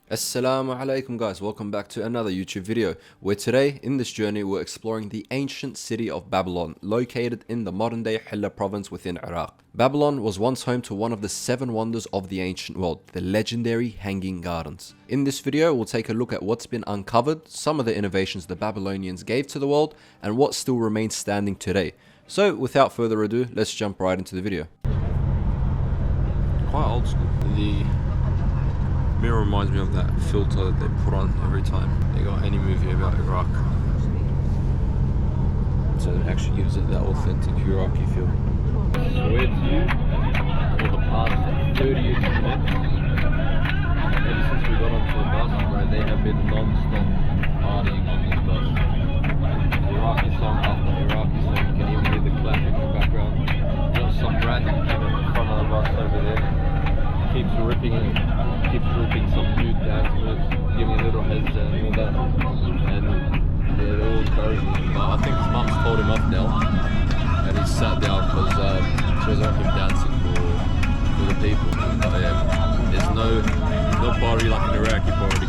Assalamu alaikum guys, welcome back to another YouTube video where today in this journey we're exploring the ancient city of Babylon located in the modern day Hillah province within Iraq. Babylon was once home to one of the 7 wonders of the ancient world, the legendary Hanging Gardens. In this video we'll take a look at what's been uncovered, some of the innovations the Babylonians gave to the world and what still remains standing today. So without further ado, let's jump right into the video. Quite old school. The mirror reminds me of that filter that they put on every time they got any movie about Iraq. So it actually gives it that authentic Iraqi feel. Swear to you, for the past 30 minutes, ever since we got onto the bus, right, they have been non-stop partying on this bus. Iraqi song after Iraqi song, you can even hear the clapping in the background. We've got some random kid at the front of the bus over there. Keeps ripping some new dance moves, giving a little heads and all that, and they're all encouraging him. But I think his mum's told him off now, and he's sat down because she doesn't want him dancing for the people. But yeah, there's no party like an Iraqi party.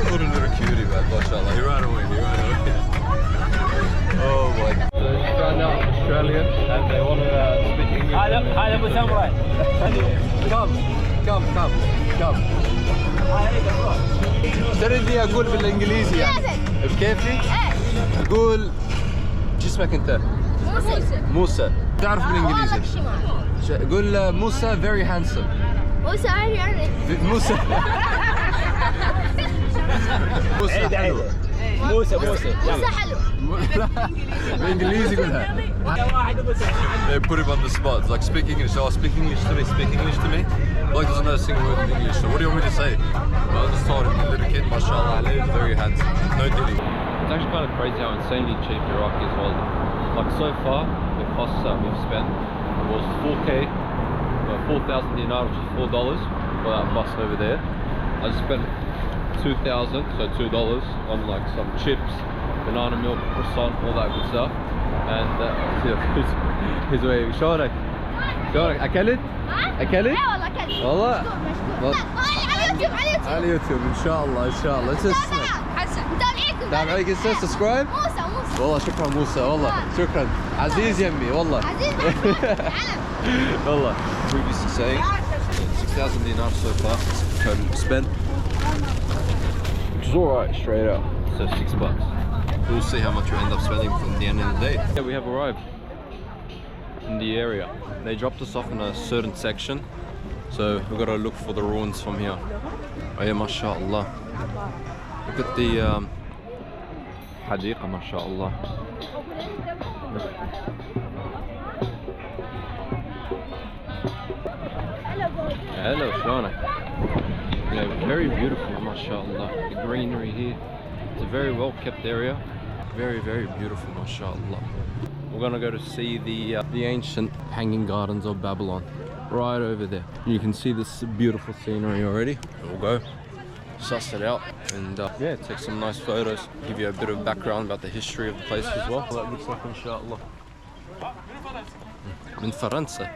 What a little cutie, man, mashallah. He ran away. Oh my god. So just found out I'm Australian and they want to speak English. Come. ترى اقول بالانجليزي يعني بكيفي؟ اقول شو اسمك انت؟ موسى. تعرف بالانجليزي؟ قول موسى very handsome. موسى موسى حلو. موسى حلو. بالانجليزي قولها. They put him on the spot. It's like speak English. So speak English to me. Like doesn't know a single word in English. So what do you want me to say? Well, I just told him, little kid, mashallah, he's very handsome. No dilly. It's actually kind of crazy how insanely cheap Iraq is. Well, like so far, the costs that we've spent was 4k, 4,000 dinar, which is $4 for that bus over there. I spent 2,000, so $2 on like some chips, banana milk, croissant, all that good stuff. And his way. شلونك؟ أكلت؟ أكلت؟ والله على اليوتيوب إن شاء الله أنت اسمك؟ حسن. متابعيك هسه سبسكرايب؟ موسى. والله شكرا موسى والله شكرا عزيز يمي والله. عزيز والله. Previously saying 6,000 dinar so far total spent, which is alright straight out. So $6. We'll see how much we end up spending from the end of the day. Yeah, we have arrived in the area. They dropped us off in a certain section, so we've got to look for the ruins from here. Oh yeah, mashallah. Look at the حديقة mashallah. Hello, شلونك? Yeah, very beautiful mashallah. The greenery here. It's a very well kept area. Very beautiful mashallah. We're gonna go to see the ancient Hanging Gardens of Babylon right over there. You can see this beautiful scenery already. We'll go suss it out and yeah, take some nice photos, give you a bit of background about the history of the place as well. That looks like inshallah. من فرنسا.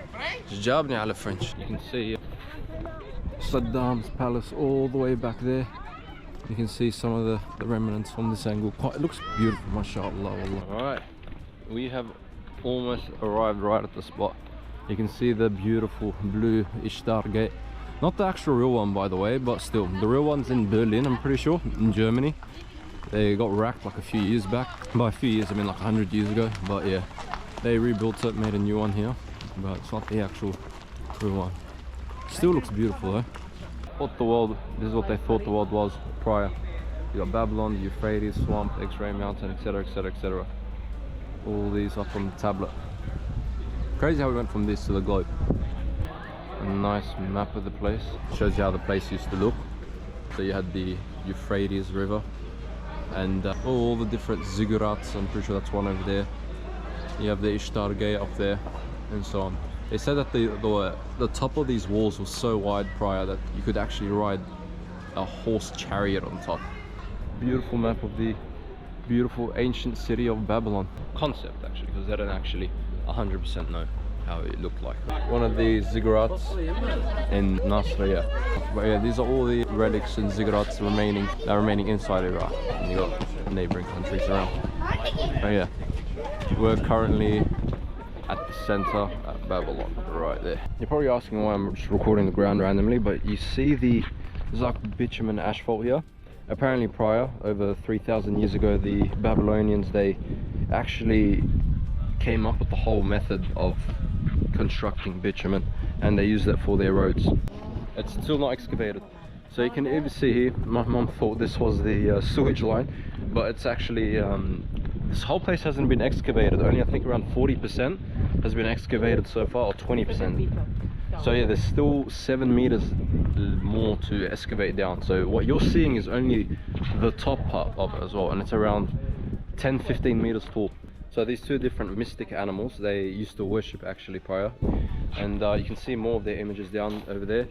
جابني على French. You can see Saddam's palace all the way back there. You can see some of the remnants from this angle. It looks beautiful, mashallah. Alright, we have almost arrived right at the spot. You can see the beautiful blue Ishtar gate. Not the actual real one, by the way, but still. The real one's in Berlin, I'm pretty sure, in Germany. They got wrecked like a few years back. By a few years, I mean like 100 years ago. But yeah, they rebuilt it, made a new one here. But it's not the actual real one. Still looks beautiful though. This is what they thought the world was prior. You got Babylon, the Euphrates, swamp, X-ray mountain, etc, etc. All these up on the tablet. Crazy how we went from this to the globe. A nice map of the place. Shows you how the place used to look. So you had the Euphrates river and all the different ziggurats. I'm pretty sure that's one over there. You have the Ishtar gate up there and so on. They said that the top of these walls was so wide prior that you could actually ride a horse chariot on top. Beautiful map of the beautiful ancient city of Babylon. Concept actually, because they don't actually 100% know how it looked like. One of the ziggurats in Nasriyah. But yeah, these are all the relics and ziggurats remaining inside Iraq. And you got neighboring countries around. But yeah, we're currently at the center at Babylon, right there. You're probably asking why I'm just recording the ground randomly, but you see there's like bitumen asphalt here. Apparently prior, over 3,000 years ago, the Babylonians, they actually came up with the whole method of constructing bitumen, and they used that for their roads. It's still not excavated. So you can even see here, my mom thought this was the sewage line, but it's actually, this whole place hasn't been excavated. Only I think around 40% has been excavated so far, or 20%. So yeah, there's still 7 meters more to excavate down. So what you're seeing is only the top part of it as well, and it's around 10-15 meters tall. So these two different mystic animals, they used to worship actually prior, and you can see more of their images down over there,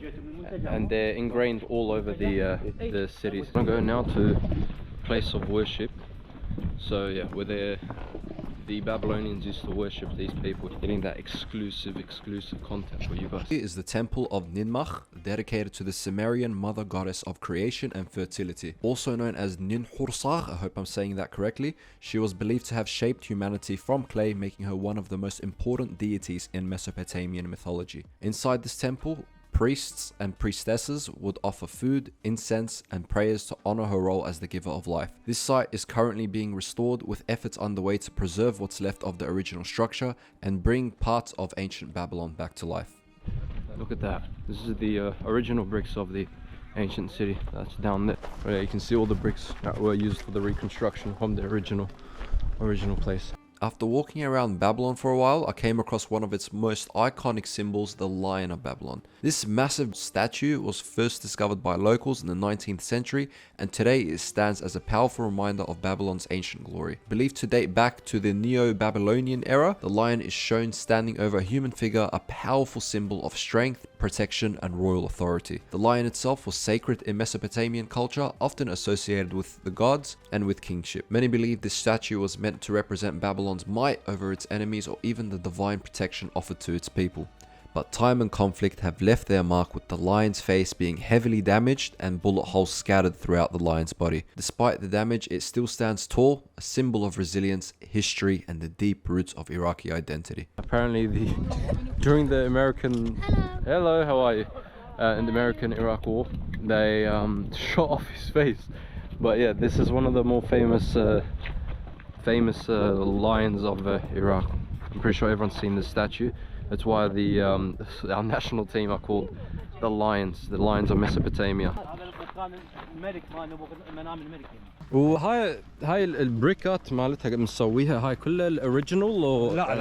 and they're ingrained all over the cities. I'm going now to place of worship. So yeah, where the Babylonians used to worship these people, getting that exclusive content for you guys. Here is the temple of Ninmah, dedicated to the Sumerian mother goddess of creation and fertility. Also known as Ninhursag, I hope I'm saying that correctly. She was believed to have shaped humanity from clay, making her one of the most important deities in Mesopotamian mythology. Inside this temple, priests and priestesses would offer food, incense, and prayers to honor her role as the giver of life. This site is currently being restored, with efforts underway to preserve what's left of the original structure and bring parts of ancient Babylon back to life. Look at that. This is the original bricks of the ancient city. That's down there. Oh yeah, you can see all the bricks that were used for the reconstruction from the original place. After walking around Babylon for a while, I came across one of its most iconic symbols, the Lion of Babylon. This massive statue was first discovered by locals in the 19th century, and today it stands as a powerful reminder of Babylon's ancient glory. Believed to date back to the Neo-Babylonian era, the lion is shown standing over a human figure, a powerful symbol of strength, protection, and royal authority. The lion itself was sacred in Mesopotamian culture, often associated with the gods and with kingship. Many believe this statue was meant to represent Babylon's might over its enemies, or even the divine protection offered to its people. But time and conflict have left their mark, with the lion's face being heavily damaged and bullet holes scattered throughout the lion's body. Despite the damage, it still stands tall, a symbol of resilience, history, and the deep roots of Iraqi identity. Apparently during the American... Hello, how are you? In the American-Iraq War, they shot off his face. But yeah, this is one of the more famous lions of Iraq. I'm pretty sure everyone's seen this statue. That's why our national team are called the Lions of Mesopotamia. وهاي البريكات مالتها مسويها هاي كلها الاوريجينال و لا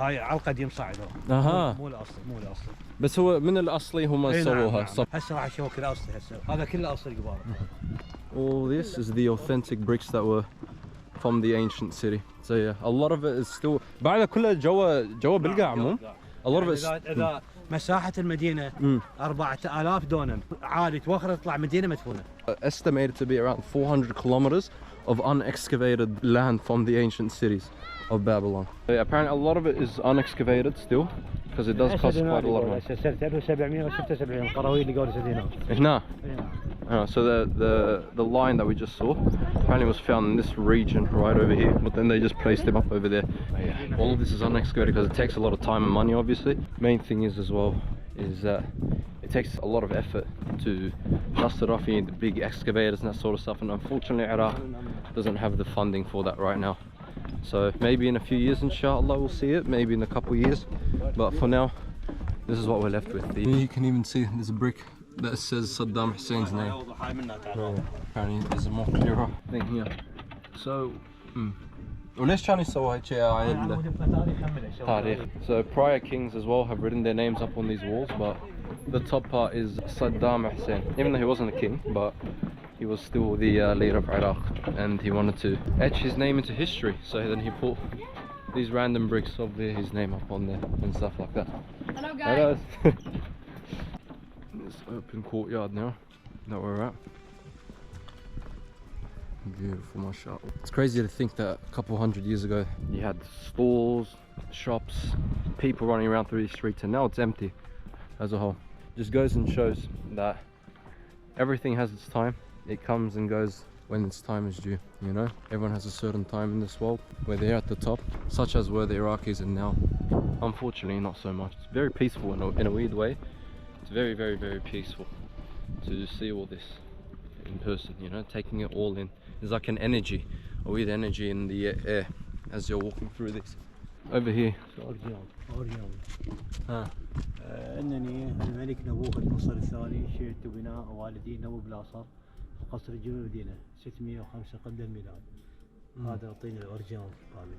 هاي على القديم صعدوا. مو الاصلي بس هو من الاصلي هم سووها. هسه راح اشوفك الاصلي هسه. هذا كله اصلي قبال. All this is the authentic bricks that were from the ancient city. So yeah, a lot of it is still بعد كله جوا بالقاع عموم. A lot of it إذا مساحة المدينة 4000 دونم عادي توخر تطلع مدينة مدفونة. Estimated to be around 400 kilometers of unexcavated land from the ancient cities of Babylon. So yeah, apparently a lot of it is unexcavated still, because it does cost quite a lot of money. 776 قراويل اللي قالوا سدينا. هنا. So the line that we just saw apparently was found in this region right over here, but then they just placed them up over there. Yeah, all of this is unexcavated because it takes a lot of time and money, obviously. Main thing is as well is that it takes a lot of effort to dust it off. You need the big excavators and that sort of stuff, and unfortunately Iraq doesn't have the funding for that right now. So maybe in a few years, inshallah, we'll see it, maybe in a couple years, but for now this is what we're left with. You can even see there's a brick that says Saddam Hussein's name. Apparently there's a more clearer thing here. So وليش كانوا يسووا هيك تاريخ. So prior kings as well have written their names up on these walls, but the top part is Saddam Hussein. Even though he wasn't a king, but he was still the leader of Iraq, and he wanted to etch his name into history, so then he put these random bricks of his name up on there and stuff like that. Hello guys. This open courtyard now that we're at. Beautiful, mashallah. It's crazy to think that a couple hundred years ago you had stores, shops, people running around through these streets, and now it's empty as a whole. Just goes and shows that everything has its time. It comes and goes when its time is due, you know? Everyone has a certain time in this world where they're at the top, such as where the Iraqis are now. Unfortunately, not so much. It's very peaceful in a weird way. It's very, very, very peaceful to see all this in person, you know, taking it all in. There's like an energy, a weird energy in the air as you're walking through this. Over here. انني الملك نبوخذ نصر الثاني شهدت بناء والدي نبو بلاصر في قصر الجنوب المدينه 605 قبل الميلاد. هذا يعطيني الاوريجينال كامل.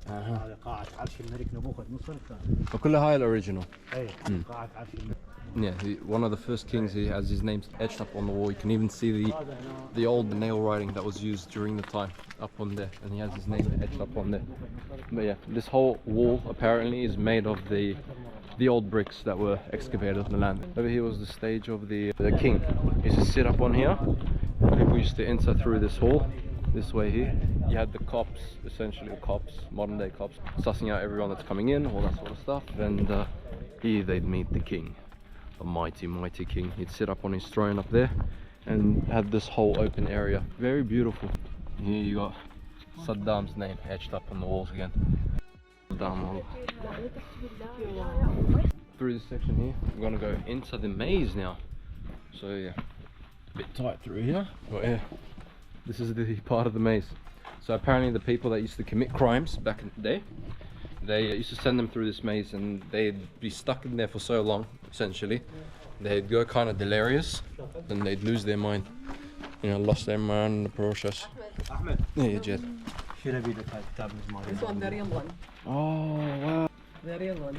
هذا قاعة عرش الملك نبوخذ نصر الثاني. وكلها هاي الاوريجينال. اي قاعة عرش الملك. Yeah, one of the first kings, he has his name etched up on the wall. You can even see the old nail writing that was used during the time up on there, and he has his name etched up on there. But yeah, this whole wall apparently is made of the old bricks that were excavated on the land. Over here was the stage of the king. He used to sit up on here. People used to enter through this hall, this way here. You had the cops, essentially the cops, modern day cops, sussing out everyone that's coming in, all that sort of stuff. And here they'd meet the king. A mighty, mighty king. He'd sit up on his throne up there and had this whole open area. Very beautiful. Here you got Saddam's name etched up on the walls again. Saddam. Through this section here, we're gonna go into the maze now. So yeah, a bit tight through here. But yeah, this is the part of the maze. So apparently the people that used to commit crimes back in the day, they used to send them through this maze, and they'd be stuck in there for so long, essentially. They'd go kind of delirious, then they'd lose their mind. You know, lost their mind in the process. Ahmed. Yeah, Jed. This one, the real one. Oh, wow. The real one.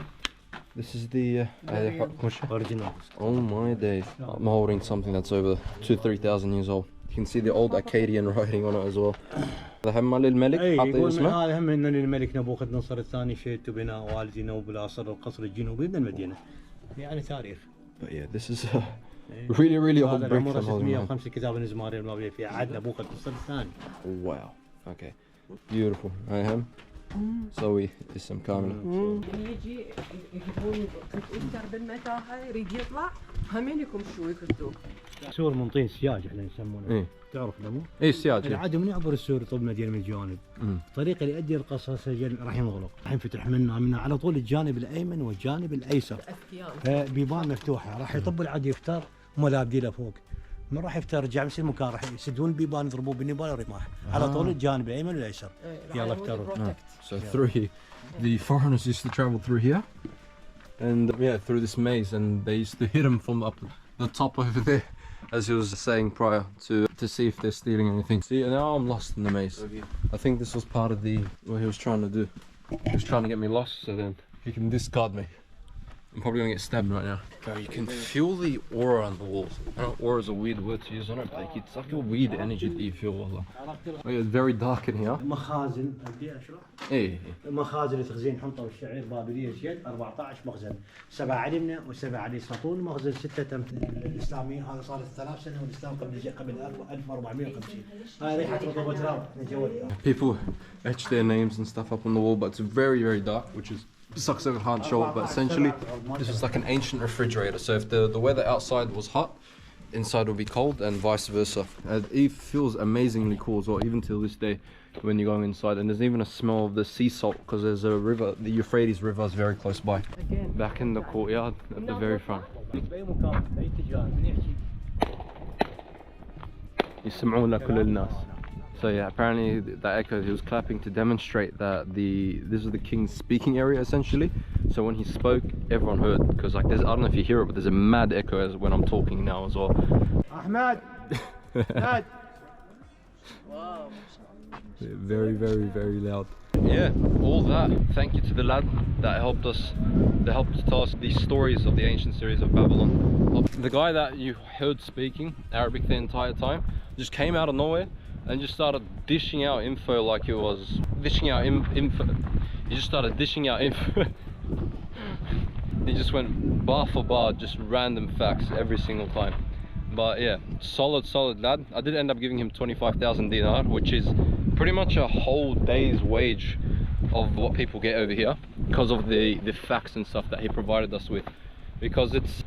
This is the original. Oh my days. I'm holding something that's over 2,000-3,000 years old. You can see the old Akkadian writing on it as well. هذا هم للملك حاطين اسمه. هذا هم انه للملك نبوخذ نصر الثاني شهدت بناء والدي نبو بلاصر القصر الجنوبي من المدينه. يعني تاريخ. But yeah, this is a really old brick. هذا 605 كتاب الازماري المبني في عهد نبوخذ نصر الثاني. Wow. Okay. Beautiful. I am. سوي اسم كامل. يجي يجيبون يكتر بالمتاهه يريد يطلع همين يكون شو يكتبوا. سور من طين سياج احنا نسمونه. إيه. تعرف لمو؟ اي سياج. العاده من يعبر السور يطب مدينه من الجوانب. الطريق اللي يؤدي القصر سجل راح ينغلق، راح ينفتح منه على طول الجانب الايمن والجانب الايسر. بيبان مفتوحه، راح يطب العادي يفتر ملابدي له فوق. من راح يفتر رجع نفس المكان، راح يسدون البيبان يضربون بالنبال والرماح على طول الجانب الايمن والايسر. يلا افتروا. So through here, the foreigners used to travel through here, and yeah, through this maze, and they used to hit him from up the top over there, as he was saying prior, to see if they're stealing anything. See, now I'm lost in the maze. I think this was part of what he was trying to do. He was trying to get me lost, so then he can discard me. I'm probably gonna get stabbed right now. Bro, you can feel the aura on the walls. I know aura is a weird word to use on it, but like, it's like a weird energy that you feel. Wallah. It's very dark in here. مخازن ابدي اشرح؟ ايه مخازن لتخزين حنطه والشعير بابليه جد 14 مخزن، 7 علمنا و7 علي سطول، مخزن 6 تم الاسلاميين، هذا صار 3000 سنه والاسلام قبل 1450. هاي ريحه رطوبه تراب نجوتها. People etch their names and stuff up on the wall, but it's very dark, which is sucks that I can't show it, but essentially this is like an ancient refrigerator. So if the weather outside was hot, inside will be cold, and vice versa. It feels amazingly cool as well, even till this day when you're going inside. And there's even a smell of the sea salt because there's a river, the Euphrates River is very close by. Again. Back in the courtyard at the very front. يسمعون كل الناس. So yeah, apparently that echo, he was clapping to demonstrate that this is the king's speaking area essentially. So when he spoke, everyone heard, because like I don't know if you hear it, but there's a mad echo as when I'm talking now as well. Ahmed. Wow. Very loud. Yeah, all that. Thank you to the lad that helped tell us these stories of the ancient series of Babylon. The guy that you heard speaking Arabic the entire time just came out of nowhere and just started dishing out info like it was he just started dishing out info. He just went bar for bar, just random facts every single time. But yeah, solid lad. I did end up giving him 25,000 dinar, which is pretty much a whole day's wage of what people get over here, because of the facts and stuff that he provided us with. Because it's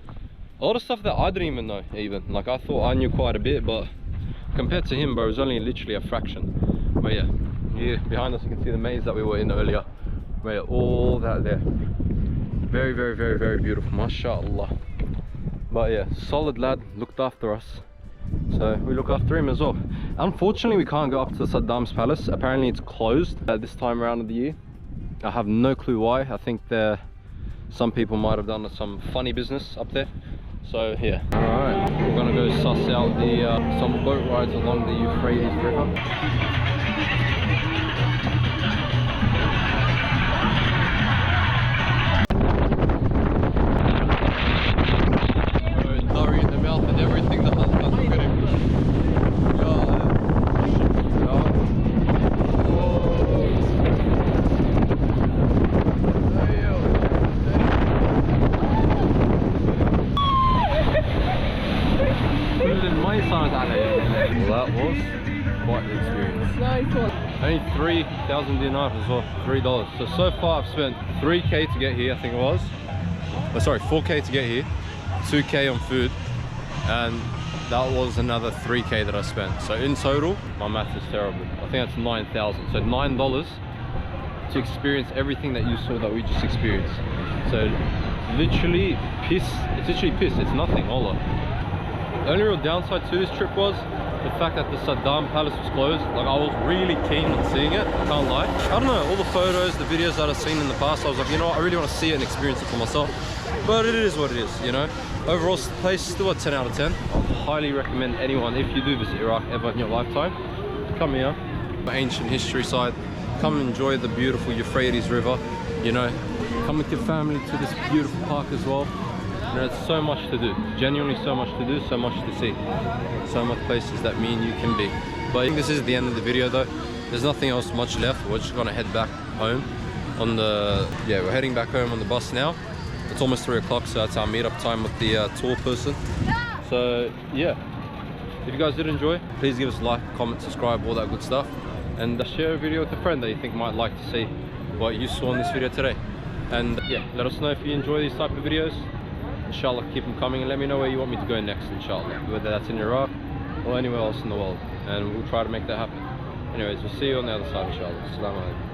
a lot of stuff that I didn't even know. Even like, I thought I knew quite a bit, but compared to him, bro, it was only literally a fraction. But yeah, here behind us you can see the maze that we were in earlier. But yeah, all that there, very beautiful, mashallah. But yeah, solid lad, looked after us, so we look after him as well. Unfortunately, we can't go up to Saddam's palace. Apparently it's closed at this time around of the year. I have no clue why. I think some people might have done some funny business up there. So yeah, all right, we're gonna go suss out some boat rides along the Euphrates River. And everything, the husband, look at him. Well, that was quite the experience. Nice one. Only 3,000 dinars as well, $3. So far I've spent 3k to get here, I think it was. Oh, sorry, 4k to get here, 2k on food, and that was another 3k that I spent. So in total, my math is terrible, I think that's 9,000. So $9 to experience everything that you saw that we just experienced. So literally piss, it's literally piss, it's nothing, Ola. The only real downside to this trip was the fact that the Saddam Palace was closed. Like, I was really keen on seeing it, I can't lie. I don't know, all the photos, the videos that I've seen in the past, I was like, you know what, I really want to see it and experience it for myself. But it is what it is, you know. Overall, the place is still a 10 out of 10. I highly recommend anyone, if you do visit Iraq ever in your lifetime, come here. The ancient history side, come enjoy the beautiful Euphrates River, you know. Come with your family to this beautiful park as well. You know, it's so much to do, genuinely so much to do, so much to see, so much places that me and you can be. But I think this is the end of the video though. There's nothing else much left. We're just gonna head back home on the, yeah, we're heading back home on the bus now. It's almost 3 o'clock, so that's our meetup time with the tour person. So yeah, if you guys did enjoy, please give us a like, comment, subscribe, all that good stuff, and share a video with a friend that you think might like to see what you saw in this video today. And yeah, let us know if you enjoy these type of videos. Inshallah, keep them coming, and let me know where you want me to go next, inshallah, whether that's in Iraq or anywhere else in the world, and we'll try to make that happen. Anyways, we'll see you on the other side, inshallah. Assalamu alaikum.